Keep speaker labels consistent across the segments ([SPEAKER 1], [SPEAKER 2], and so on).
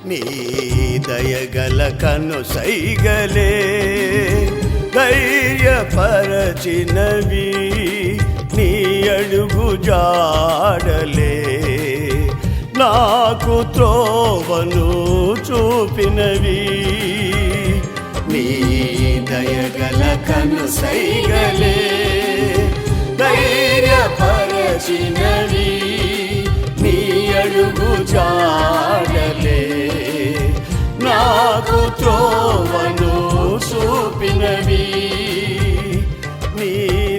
[SPEAKER 1] నీ దయగల కను సైగలే ధైర్యపరచినవి, నీ అడుగు జాడలే నాకు త్రోవను చూపినవి. నీ దయగల కను సైగలే ధైర్యపరచినవి, నీ అడుగు జాడలే నాకు త్రోవను చూపినవి. నీ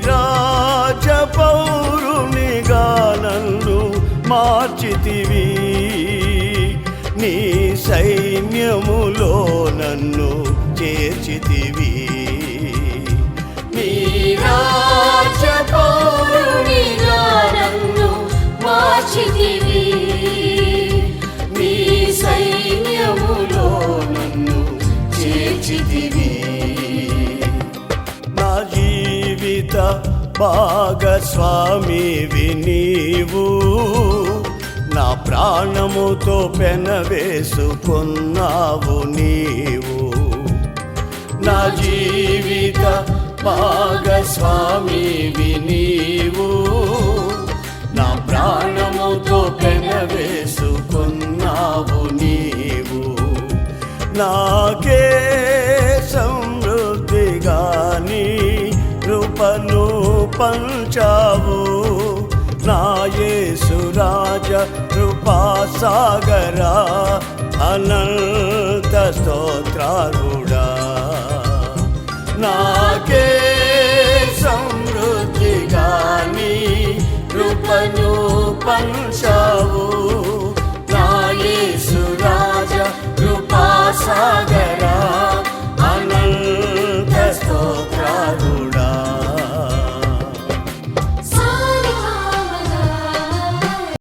[SPEAKER 1] రాజ పౌరునిగా నన్ను మార్చితివి, నీ సైన్యములో నన్ను చేర్చితివి.
[SPEAKER 2] నీ రాజ పౌరునిగా నన్ను మార్చితివి, నీ సైన్యములో నన్ను చేర్చితివి.
[SPEAKER 1] నా జీవిత భాగస్వామివి నీవు, నా ప్రాణముతో పెనవేసుకున్నావు నీవు. నా జీవిత భాగస్వామివి నీవు, నా ప్రాణముతో పెనవేసుకున్నావు నీవు. నాకే సమృద్ధిగా నీ కృపను పంచావు, నా యేసు రాజ కృపాసాగరా, అనంత స్తోత్రాలుడా. నాకే సమృద్ధిగా నీ కృపను పంచావు,